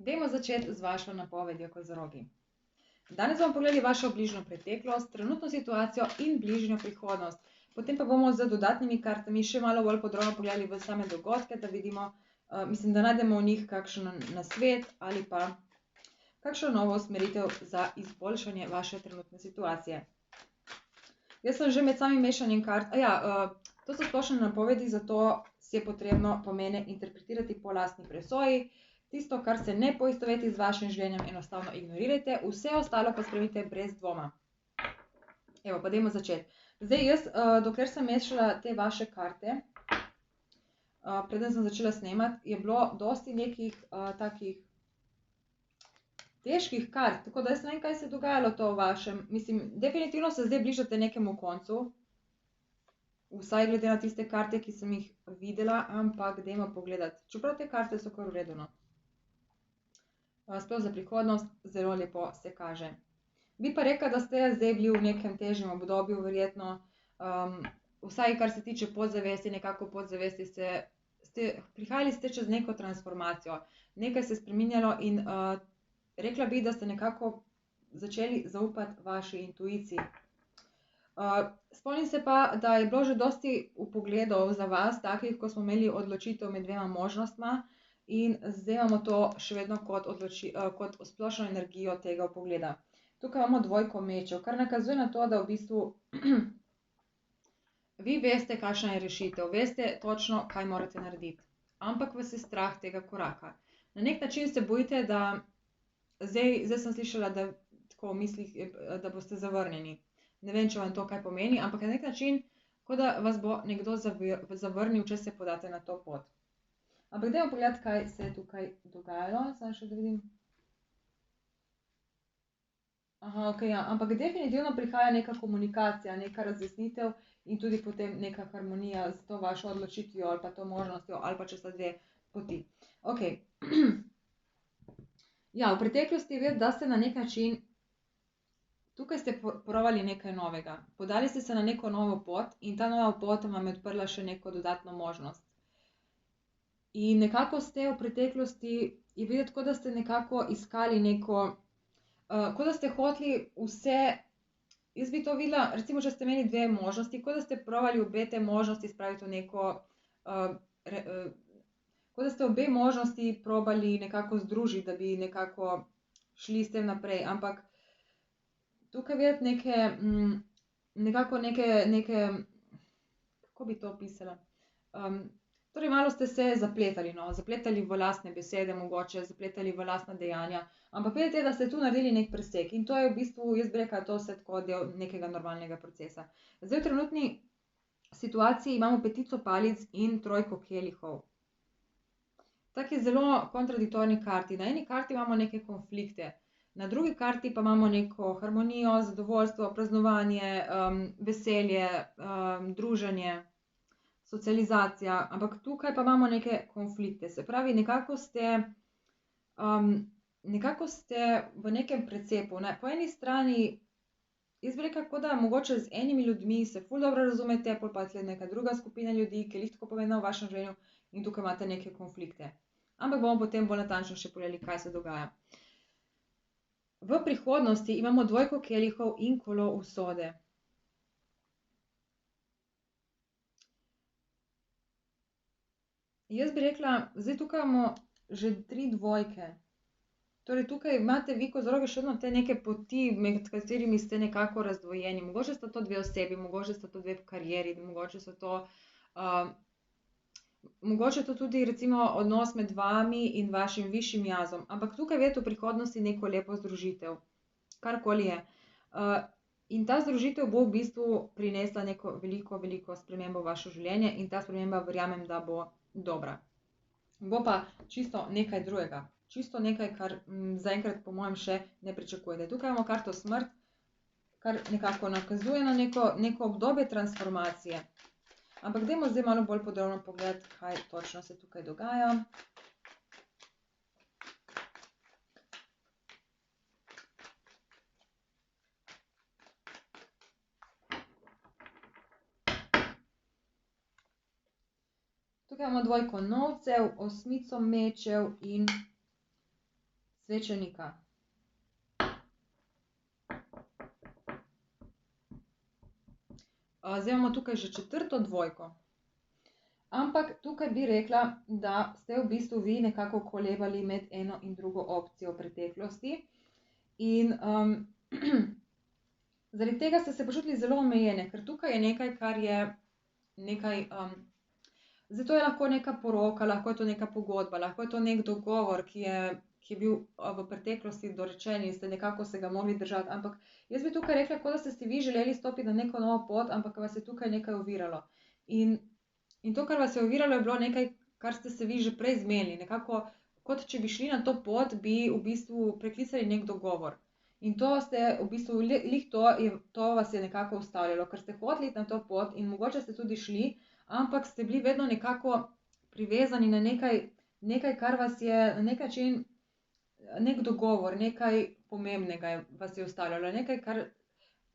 Dajmo začeti z vašo napovedjo kozorogi. Danes bomo pogledali vašo bližnjo preteklost, trenutno situacijo in bližnjo prihodnost. Potem pa bomo z dodatnimi kartami še malo bolj podrobno pogledali v same dogodke, da vidimo, da najdemo v njih kakšen nasvet ali pa kakšno novo usmeritev za izboljšanje vaše trenutne situacije. Jaz sem že med samim mešanjem kart, to so splošne napovedi, zato si je potrebno pomene interpretirati po lastni presoji. Tisto, kar se ne poistoveti z vašim življenjem, enostavno ignorirajte, vse ostalo pa sprejmite brez dvoma. Evo, pa dajmo začeti. Zdaj jaz, dokler sem mešala te vaše karte, preden sem začela snemati, je bilo dosti nekih takih težkih kart, tako da jaz ne vem, kaj se je dogajalo to v vašem, definitivno se zdaj bližate nekemu koncu, vsaj glede na tiste karte, ki sem jih videla, ampak dajmo pogledati, čeprav te karte so kar v redu, no. Sploh za prihodnost zelo lepo se kaže. Bi pa rekla, da ste zdaj bili v nekem težjem obdobju verjetno, vsaj kar se tiče podzavesti, nekako podzavesti prihajali ste čez neko transformacijo, nekaj se je spreminjalo in rekla bi, da ste nekako začeli zaupati vaši intuiciji. Spomnim se pa, da je bilo že dosti vpogledov za vas, takih, ko smo imeli odločitev med dvema možnostma, in zdaj imamo to še vedno kot splošno energijo tega vpogleda. Tukaj imamo dvojko mečev, kar nakazuje na to, da v bistvu vi veste, kakšna je rešitev, veste točno, kaj morate narediti, ampak vas je strah tega koraka. Na nek način se bojite, da zdaj sem slišala, da tako v mislih, da boste zavrnjeni. Ne vem, če vam to kaj pomeni, ampak na nek način, kot da vas bo nekdo zavrnil, če se podate na to pot. Ampak dajmo pogledati, kaj se je tukaj dogajalo, samo še da vidim. Ampak definitivno prihaja neka komunikacija, neka razjasnitev in tudi potem neka harmonija s to vašo odločitvijo ali pa to možnostjo ali pa če sta dve poti. Okej. Ja, v preteklosti vem, da ste na nek način, tukaj ste probali nekaj novega, podali ste se na neko novo pot in ta nova pot vam je odprla še neko dodatno možnost. In nekako ste v preteklosti, je videti, kot da ste nekako iskali neko, kot da ste hoteli vse, jaz bi to videla, recimo, če ste imeli dve možnosti, kot da ste probali obe te možnosti spraviti v neko, kot da ste obe možnosti probali nekako združiti, da bi nekako šli s tem naprej, ampak tukaj videti nekako neke, kako bi to opisala, torej malo ste se zapletali, no, zapletali v lastne besede mogoče, zapletali v lastna dejanja, ampak videti je, da ste tu naredili neki presek in to je v bistvu, jaz bi rekla, to vse tako del nekega normalnega procesa. Zdaj v trenutni situaciji imamo petico palic in trojko kelihov. Taki zelo kontradiktorni karti, na eni karti imamo neke konflikte, na drugi karti pa imamo neko harmonijo, zadovoljstvo, praznovanje, veselje, druženje, socializacija, ampak tukaj pa imamo neke konflikte, se pravi, nekako ste v nekem precepu, po eni strani, jaz bi rekla, kot da mogoče z enimi ljudmi se ful dobro razumete, pol pa je neka druga skupina ljudi, ki je glih tako pomembna v vašem življenju in tukaj imate neke konflikte. Ampak bomo potem bolj natančno še pogledali, kaj se dogaja. V prihodnosti imamo dvojko kelihov in kolo usode. Jaz bi rekla, zdaj tukaj imamo že 3 dvojke. Torej tukaj imate vi kozoroge še vedno te neke poti, med katerimi ste nekako razdvojeni. Mogoče sta to dve osebi, mogoče sta to dve karieri, mogoče so to, mogoče je to tudi recimo odnos med vami in vašim višjim jazom, ampak tukaj vidite v prihodnosti neko lepo združitev, karkoli je. In ta združitev bo v bistvu prinesla neko veliko, veliko spremembo v vaše življenje in ta sprememba verjamem, da bo dobra. Bo pa čisto nekaj drugega, čisto nekaj, kar zaenkrat po mojem še ne pričakujete. Tukaj imamo karto smrt, kar nekako nakazuje na neko obdobje transformacije. Ampak dajmo zdaj malo bolj podrobno pogledati, kaj točno se tukaj dogaja. Tukaj imamo dvojko novcev, osmico mečev in svečenika. Zdaj imamo tukaj že četrto dvojko. Ampak tukaj bi rekla, da ste v bistvu vi nekako kolebali med eno in drugo opcijo v preteklosti. In zaradi tega ste se počutili zelo omejene, ker tukaj je nekaj, kar je nekaj, zdaj to je lahko neka poroka, lahko je to neka pogodba, lahko je to nek dogovor, ki je bil v preteklosti dorečen in ste nekako se ga mogli držati. Ampak jaz bi tukaj rekla, kot da ste si vi želeli stopiti na neko novo pot, ampak vas je tukaj nekaj oviralo. In to, kar vas je oviralo, je bilo nekaj, kar ste se vi že prej zmenili. Nekako, kot če bi šli na to pot, bi v bistvu preklicali nek dogovor. In to ste v bistvu, to vas je nekako ustavljalo, ker ste hoteli iti na to pot in mogoče ste tudi šli, ampak ste bili vedno nekako privezani na nekaj, kar vas je na nek način, nek dogovor, nekaj pomembnega vas je ustavljalo, nekaj,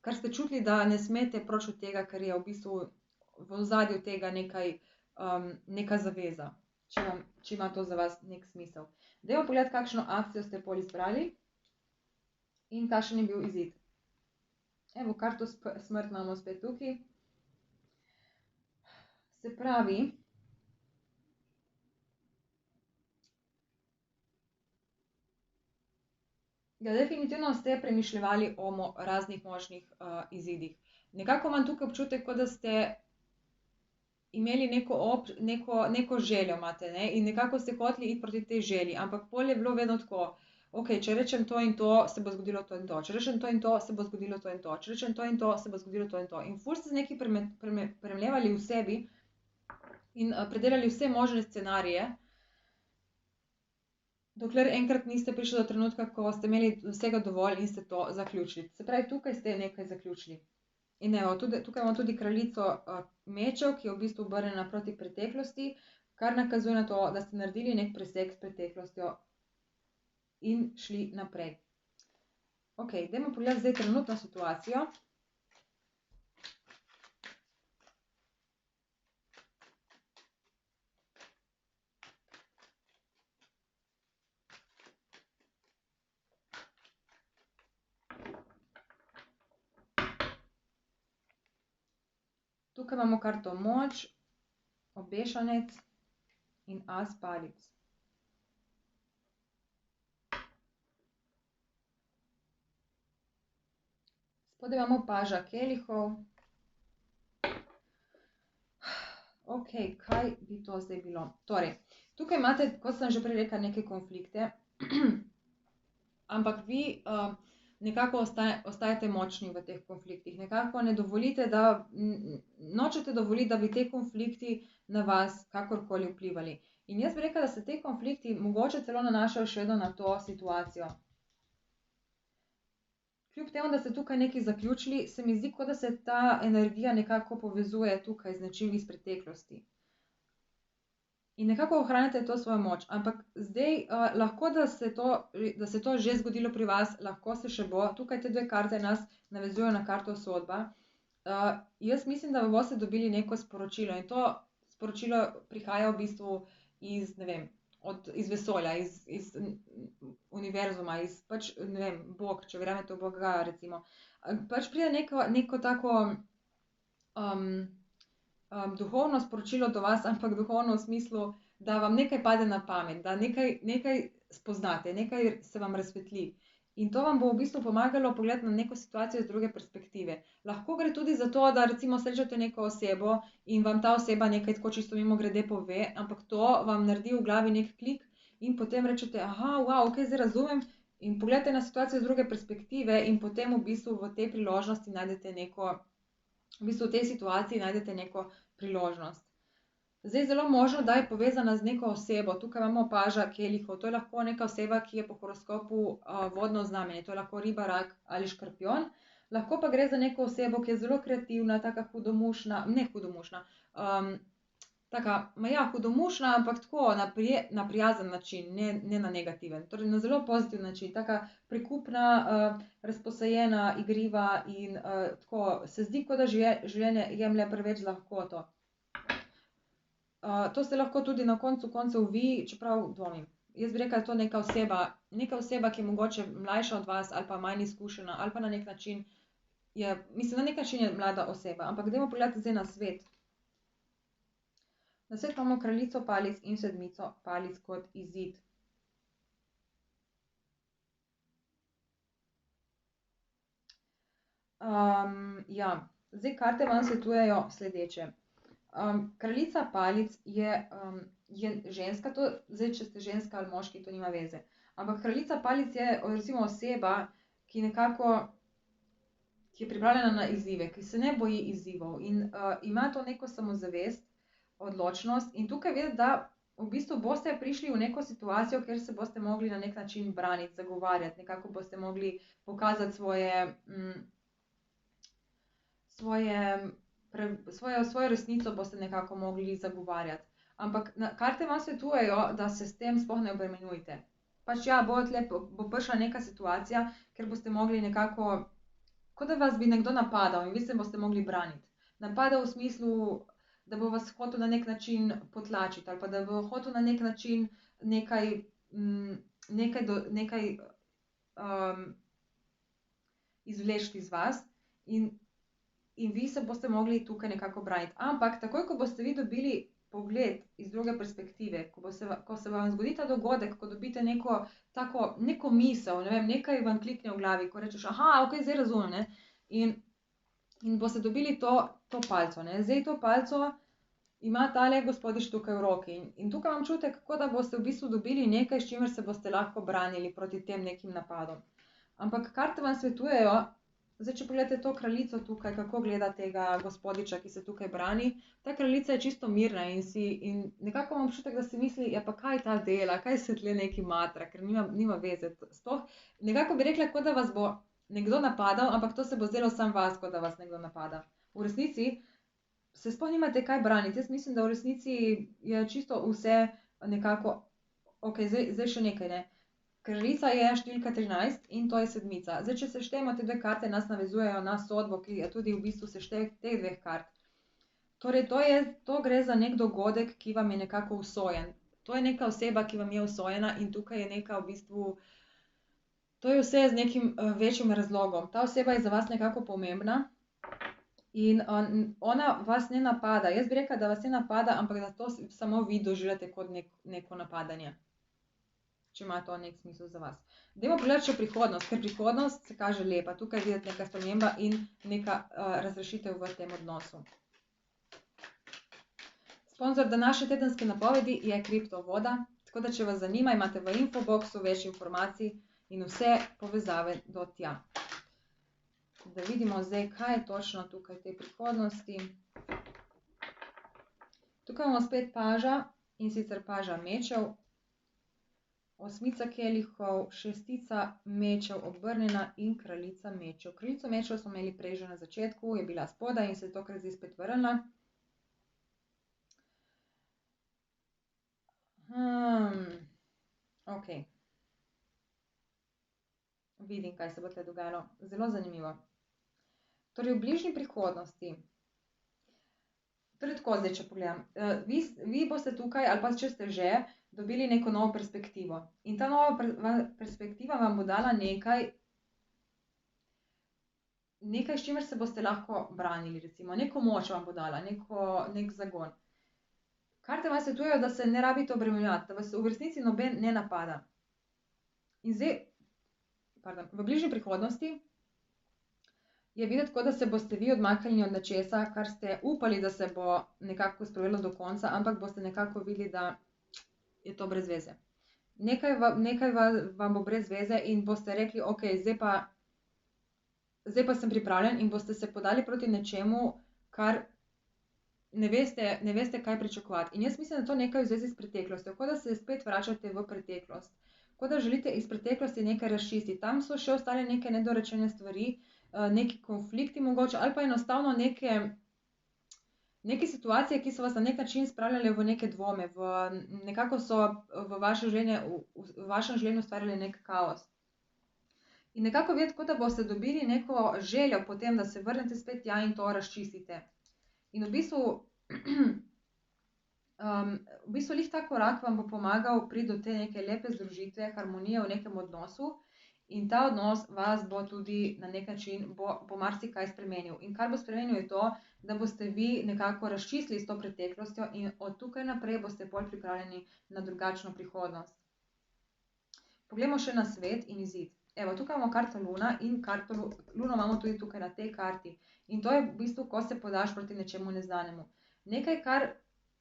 kar ste čutili, da ne smete proč od tega, ker je v bistvu v ozadju tega neka zaveza, če ima to za vas nek smisel. Dajmo pogledati, kakšno akcijo ste pol izbrali in kakšen je bil izid. Evo, karto smrt imamo spet tukaj. Se pravi, ja, definitivno ste premišljevali o raznih možnih izidih. Nekako imam tukaj občutek, kot da ste imeli neko željo imate, ne? In nekako ste hoteli iti proti tej želji, ampak pol je bilo vedno tako, ok, če rečem to in to, se bo zgodilo to in to, če rečem to in to, se bo zgodilo to in to, če rečem to in to, se bo zgodilo to in to. In ful ste nekaj premlevali v sebi in predelali vse možne scenarije, dokler enkrat niste prišli do trenutka, ko ste imeli vsega dovolj in ste to zaključili. Se pravi, tukaj ste nekaj zaključili. In evo, tukaj imamo tudi kraljico mečev, ki je v bistvu obrnjena proti preteklosti, kar nakazuje na to, da ste naredili nek presek s preteklostjo in šli naprej. Ok, dajmo pogledati zdaj trenutno situacijo. Tukaj imamo karto moč, obešanec in as palic. Spodaj imamo paža kelihov. Ok, kaj bi to zdaj bilo? Torej, tukaj imate, kot sem že prej rekla, neke konflikte, ampak vi nekako ostajate močni v teh konfliktih. Nekako ne dovolite, nočete dovoliti, da bi te konflikti na vas kakorkoli vplivali. In jaz bi rekla, da se te konflikti mogoče celo nanašajo še vedno na to situacijo. Kljub temu, da ste tukaj nekaj zaključili, se mi zdi, kot da se ta energija nekako povezuje tukaj z nečim iz preteklosti. In nekako ohranjate to svojo moč, ampak zdaj lahko, da se to že zgodilo pri vas, lahko se še bo. Tukaj te dve karte nas navezujejo na karto sodba. Jaz mislim, da boste dobili neko sporočilo in to sporočilo prihaja v bistvu iz, ne vem, iz vesolja, iz univerzuma, pač, ne vem, Bog, če verjamete v Boga, recimo. Pač pride neko tako duhovno sporočilo do vas, ampak duhovno v smislu, da vam nekaj pade na pamet, da nekaj spoznate, nekaj se vam razsvetli. In to vam bo v bistvu pomagalo pogledati na neko situacijo z druge perspektive. Lahko gre tudi za to, da recimo srečate neko osebo in vam ta oseba nekaj tako čisto mimogrede pove, ampak to vam naredi v glavi nek klik in potem rečete, aha, wow, ok, zdaj razumem, in pogledate na situacijo z druge perspektive in potem v bistvu v tej priložnosti najdete v bistvu v tej situaciji najdete neko priložnost. Zdaj zelo možno, da je povezana z neko osebo. Tukaj imamo paža kelihov. To je lahko neka oseba, ki je po horoskopu vodno znamenje. To je lahko riba, rak ali škorpijon. Lahko pa gre za neko osebo, ki je zelo kreativna, taka hudomušna, ne hudomušna, hudomušna, ampak tako na prijazen način, ne na negativen. Torej na zelo pozitiven način, taka prikupna, razposajena, igriva in tako se zdi, kot da življenje jemlje preveč z lahkoto. To ste lahko tudi na koncu koncev vi, čeprav dvomim. jaz bi rekla, da to neka oseba, ki je mogoče mlajša od vas ali pa manj izkušena ali pa na nek način na nek način je mlada oseba. Ampak dajmo pogledati zdaj na svet. Na svet imamo kraljico palic in sedmico palic kot izid. Zdaj karte vam svetujejo sledeče. Kraljica palic je ženska, zdaj če ste ženska ali moški, to nima veze. Ampak kraljica palic je recimo oseba, ki je pripravljena na izzive, ki se ne boji izzivov in ima to neko samozavest, odločnost in tukaj vedeti, da v bistvu boste prišli v neko situacijo, kjer se boste mogli na nek način braniti, zagovarjati, nekako boste mogli pokazati svojo resnico boste nekako mogli zagovarjati. Ampak karte vam svetujejo, da se s tem sploh ne obremenjujte. Pač bo prišla neka situacija, ker boste mogli nekako, kot da vas bi nekdo napadal in vi se boste mogli braniti. Napadal v smislu, da bo vas hotel na nek način potlačiti ali pa da bo hotel na nek način nekaj izvleči iz vas in vi se boste mogli tukaj nekako braniti. Ampak takoj, ko boste vi dobili pogled iz druge perspektive, ko se vam zgodi ta dogodek, ko dobite neko misel, ne vem, nekaj vam klikne v glavi, ko rečeš, ok, zdaj razumem, ne, in boste dobili to palico, ne. Zdaj to palico ima tale gospodič tukaj v roki in tukaj imam čutek, kot da boste v bistvu dobili nekaj, s čimer se boste lahko branili proti tem nekim napadom. Ampak karte vam svetujejo, zdaj, če pogledate to kraljico tukaj, kako gleda tega gospodiča, ki se tukaj brani, ta kraljica je čisto mirna in nekako imam občutek, da si misli, ja pa kaj ta dela, kaj se tle neki matra, ker nima veze. Sploh nekako bi rekla, kot da vas bo nekdo napadal, ampak to se bo zdelo samo vas, kot da vas nekdo napada. V resnici se sploh nimate kaj braniti. Jaz mislim, da v resnici je čisto vse nekako, ok, zdaj še nekaj, ne. Kraljica je številka 13 in to je sedmica. Zdaj, če seštejemo te dve karte, nas navezujejo na sodbo, ki je tudi v bistvu seštevek teh dveh kart. Torej, to gre za nek dogodek, ki vam je nekako usojen. To je neka oseba, ki vam je usojena in tukaj je neka v bistvu, to je vse z nekim večjim razlogom. Ta oseba je za vas nekako pomembna in ona vas ne napada. Jaz bi rekla, da vas ne napada, ampak da to samo vi doživljate kot neko napadanje. Če ima to nek smisel za vas. Dajmo pogledati še prihodnost, ker prihodnost se kaže lepa. Tukaj je videti neka sprememba in neka razrešitev v tem odnosu. Sponzor današnje tedenske napovedi je Kriptovoda, tako da če vas zanima, imate v infoboxu več informacij in vse povezave do tja. Da vidimo zdaj, kaj je točno tukaj v tej prihodnosti. Tukaj imamo spet paža in sicer paža mečev, osmica kelihov, šestica mečev obrnjena in kraljica mečev. Kraljico mečev smo imeli prej že na začetku, je bila spodaj in se je tokrat zdaj spet vrnila. Ok. Vidim, kaj se bo tle dogajalo. Zelo zanimivo. Torej, v bližnji prihodnosti, torej tako zdaj, če pogledam, vi boste tukaj, ali pa če ste že, dobili neko novo perspektivo. In ta nova perspektiva vam bo dala nekaj, s čimer se boste lahko branili, recimo. Neko moč vam bo dala, nek zagon. Karte vam svetujejo, da se ne rabite obremenjevati, da vas v resnici noben ne napada. In zdaj, v bližnji prihodnosti je videti, kot da se boste vi odmaknili od nečesa, kar ste upali, da se bo nekako spravilo do konca, ampak boste nekako videli, da je to brez veze. Nekaj vam bo brez veze in boste rekli, ok, zdaj pa sem pripravljen in boste se podali proti nečemu, kar ne veste, kaj pričakovati. In jaz mislim, da to nekaj v zvezi s preteklostjo, kot da se spet vračate v preteklost. Kot da želite iz preteklosti nekaj razčistiti. Tam so še ostale neke nedorečene stvari, neki konflikti mogoče, ali pa enostavno neke situacije, ki so vas na nek način spravljale v neke dvome, nekako so v vašem življenju ustvarjale nek kaos. In nekako videti, kot da boste dobili neko željo potem, da se vrnete spet tja in to razčistite. In v bistvu V bistvu lih ta korak vam bo pomagal priti do te neke lepe združitve, harmonije v nekem odnosu in ta odnos vas bo tudi na nek način bo marsikaj spremenil. In kar bo spremenil je to, da boste vi nekako razčistili s to preteklostjo in od tukaj naprej boste bolj pripravljeni na drugačno prihodnost. Poglejmo še na svet in izid. Evo, tukaj imamo karto Luna in karto Luno imamo tudi tukaj na tej karti. In to je v bistvu, ko se podaš proti nečemu neznanemu. Nekaj, kar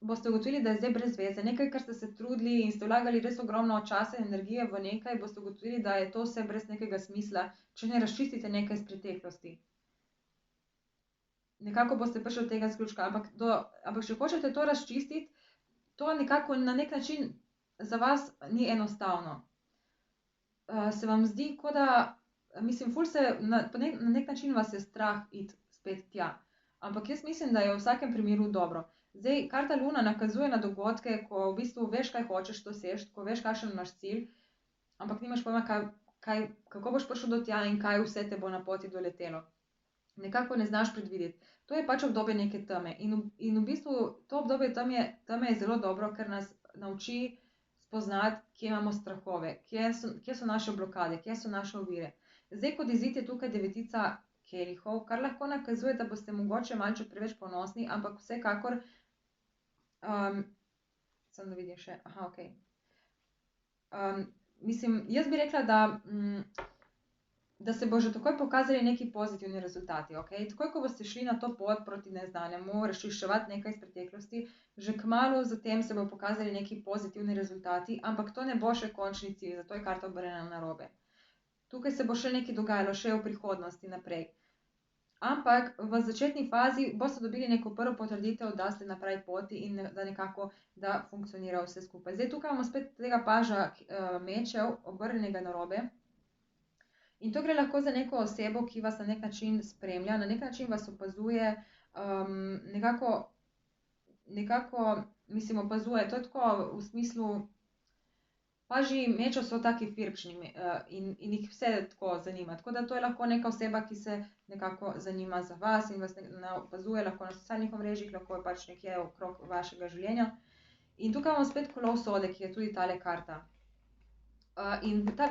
boste ugotovili, da je zdaj brez veze, nekaj, kar ste se trudili in ste vlagali res ogromno časa in energije v nekaj, boste ugotovili, da je to vse brez nekega smisla, če ne razčistite nekaj iz preteklosti. Nekako boste prišli do tega zaključka, ampak če hočete to razčistiti, to nekako na nek način za vas ni enostavno. Se vam zdi, kot da, mislim, ful se, na nek način vas je strah iti spet tja. Ampak jaz mislim, da je v vsakem primeru dobro. Zdaj, karta Luna nakazuje na dogodke, ko v bistvu veš, kaj hočeš doseči, ko veš, kakšen imaš cilj, ampak nimaš pojma, kako boš prišel do tja in kaj vse te bo na poti doletelo. Nekako ne znaš predvideti. To je pač obdobje neke teme. In v bistvu to obdobje teme je zelo dobro, ker nas nauči spoznati, kje imamo strahove, kje so naše blokade, kje so naše ovire. Zdaj, kot izid je tukaj devetica kelihov, kar lahko nakazuje, da boste mogoče malce preveč ponosni, ampak vsekakor, samo da vidim še, okej. Mislim, jaz bi rekla, da se bo že takoj pokazali neki pozitivni rezultati, okej? Takoj, ko boste šli na to pot proti neznanemu, razčiščevati nekaj iz preteklosti, že kmalu zatem se bo pokazali neki pozitivni rezultati, ampak to ne bo še končni cilj, zato je karta obrnjena narobe. Tukaj se bo še nekaj dogajalo, še v prihodnosti naprej. Ampak v začetni fazi boste dobili neko prvo potrditev, da ste na pravi poti in da nekako, da funkcionira vse skupaj. Zdaj, tukaj imamo spet tega paža mečev, obrnjenega narobe. In to gre lahko za neko osebo, ki vas na nek način spremlja, na nek način vas opazuje, nekako, mislim, opazuje, to je tako v smislu, paži mečev so taki firpčni in jih vse tako zanima. Tako da to je lahko neka oseba, ki se nekako zanima za vas in vas opazuje, lahko na socialnih omrežjih, lahko je pač nekje okrog vašega življenja. In tukaj imamo spet kolo usode, ki je tudi tale karta. In ta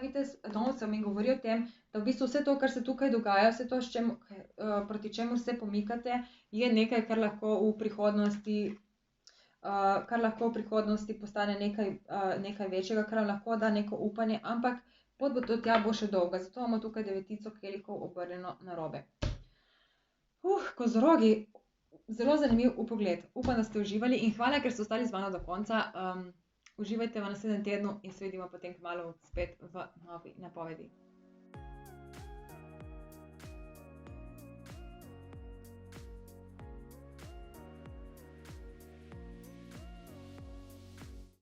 vitez novcev mi govori o tem, da v bistvu vse to, kar se tukaj dogaja, vse to, proti čemur se pomikate, je nekaj, kar lahko v prihodnosti postane nekaj večjega, kar vam lahko da neko upanje, ampak pot do tja bo še dolga, zato imamo tukaj devetico kelihov obrnjeno narobe. Kozorogi, zelo zanimiv vpogled. Upam, da ste uživali in hvala, ker ste ostali z mano do konca. Uživajte v naslednjem tednu in se vidimo potem kmalu spet v novi napovedi.